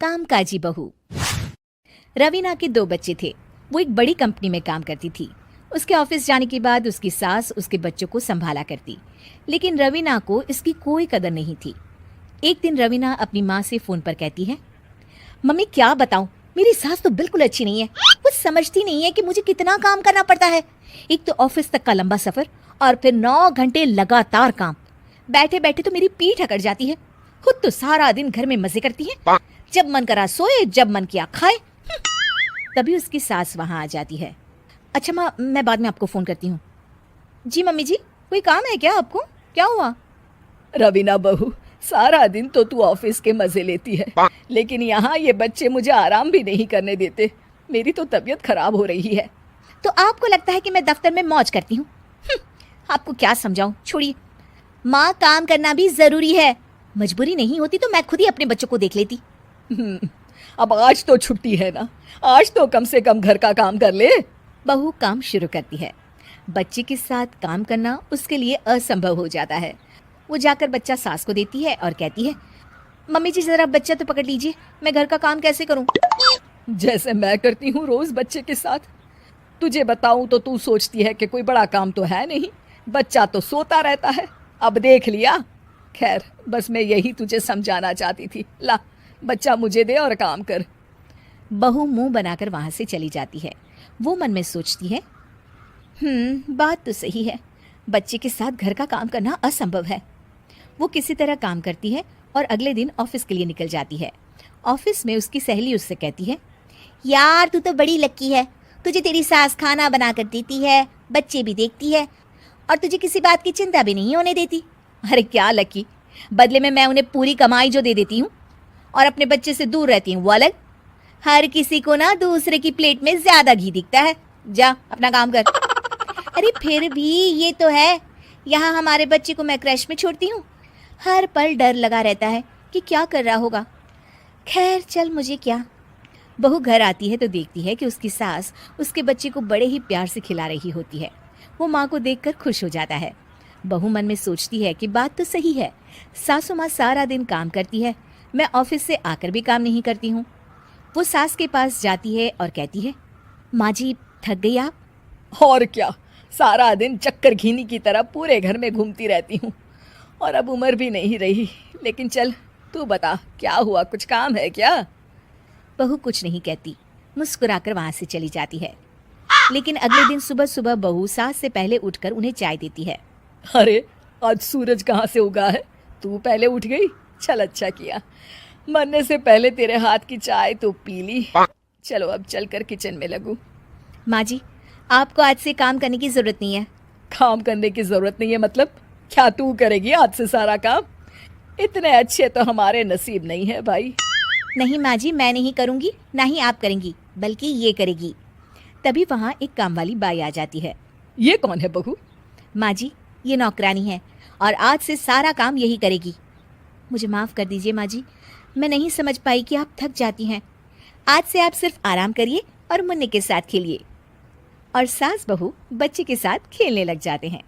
कामकाजी बहू। रवीना के 2 बच्चे थे। वो एक बड़ी कंपनी में काम करती थी। उसके ऑफिस जाने के बाद उसकी सास उसके बच्चों को संभाला करती, लेकिन रवीना को इसकी कोई कदर नहीं थी। एक दिन रवीना अपनी माँ से फोन पर कहती है, मम्मी क्या बताऊं, मेरी सास तो बिल्कुल अच्छी नहीं है। वो समझती नहीं है कि मुझे कितना काम करना पड़ता है। एक तो ऑफिस तक का लंबा सफर और फिर 9 घंटे लगातार काम। बैठे बैठे तो मेरी पीठ अकड़ जाती है। खुद तो सारा दिन घर में मजे करती है, जब मन करा सोए, जब मन किया खाए। तभी उसकी सास वहां आ जाती है। अच्छा माँ, मैं बाद में आपको फोन करती हूँ। जी मम्मी जी, कोई काम है क्या आपको? क्या हुआ? रवीना बहू, सारा दिन तो तू ऑफिस के मजे लेती है, लेकिन यहाँ ये बच्चे मुझे आराम भी नहीं करने देते। मेरी तो तबीयत खराब हो रही है। तो आपको लगता है कि मैं दफ्तर में मौज करती हूँ? आपको क्या समझाऊं, छोड़िए। माँ, काम करना भी जरूरी है। मजबूरी नहीं होती तो मैं खुद ही अपने बच्चों को देख लेती। अब आज तो छुट्टी है ना, आज तो कम से कम घर का काम कर ले। बहू काम शुरू करती है। बच्चे के साथ काम करना उसके लिए असंभव हो जाता है। वो जाकर बच्चा सास को देती है और कहती है, मम्मी जी जरा बच्चा तो पकड़ लीजिए, मैं घर का काम कैसे करूं? जैसे मैं करती हूँ रोज बच्चे के साथ। तुझे बताऊं तो तू सोचती है कि कोई बड़ा काम तो है नहीं, बच्चा तो सोता रहता है। अब देख लिया। खैर, बस मैं यही तुझे समझाना चाहती थी। ला, बच्चा मुझे दे और काम कर। बहू मुंह बनाकर वहां से चली जाती है। वो मन में सोचती है, बात तो सही है, बच्चे के साथ घर का काम करना असंभव है। वो किसी तरह काम करती है और अगले दिन ऑफिस के लिए निकल जाती है। ऑफिस में उसकी सहेली उससे कहती है, यार तू तो बड़ी लक्की है, तुझे तेरी सास खाना बना कर देती है, बच्चे भी देखती है और तुझे किसी बात की चिंता भी नहीं होने देती। अरे क्या लकी, बदले में मैं उन्हें पूरी कमाई जो दे देती हूँ और अपने बच्चे से दूर रहती हूँ वो अलग। हर किसी को ना दूसरे की प्लेट में ज्यादा घी दिखता है। जा अपना काम कर। अरे फिर भी ये तो है, यहाँ हमारे बच्चे को मैं क्रैश में छोड़ती हूँ, हर पल डर लगा रहता है कि क्या कर रहा होगा। खैर चल, मुझे क्या। बहू घर आती है तो देखती है कि उसकी सास उसके बच्चे को बड़े ही प्यार से खिला रही होती है। वो माँ को देखकर खुश हो जाता है। बहू मन में सोचती है कि बात तो सही है, सासू माँ सारा दिन काम करती है, मैं ऑफिस से आकर भी काम नहीं करती हूँ। वो सास के पास जाती है और कहती है, माँ जी थक गई आप? और क्या, सारा दिन चक्कर घीनी की तरह पूरे घर में घूमती रहती हूँ और अब उम्र भी नहीं रही। लेकिन चल तू बता, क्या हुआ, कुछ काम है क्या? बहू कुछ नहीं कहती, मुस्कुराकर वहां से चली जाती है। लेकिन अगले दिन सुबह सुबह बहू सास से पहले उठकर उन्हें चाय देती है। अरे आज सूरज कहाँ से उगा है, तू पहले उठ गई। चल अच्छा किया, मरने से पहले तेरे हाथ की चाय तो पी ली। चलो अब चलकर किचन में लगूं। माँ जी, आपको आज से काम करने की जरूरत नहीं है। काम करने की जरूरत नहीं है मतलब? क्या तू करेगी आज से सारा काम? इतने अच्छे तो हमारे नसीब नहीं है भाई। नहीं माँ जी, मैं नहीं करूँगी, ना ही आप करेंगी, बल्कि ये करेगी। तभी वहाँ एक काम वाली बाई आ जाती है। ये कौन है बहू? माँ जी, ये नौकरानी है और आज से सारा काम यही करेगी। मुझे माफ़ कर दीजिए माँ जी, मैं नहीं समझ पाई कि आप थक जाती हैं। आज से आप सिर्फ आराम करिए और मुन्ने के साथ खेलिए। और सास बहू बच्चे के साथ खेलने लग जाते हैं।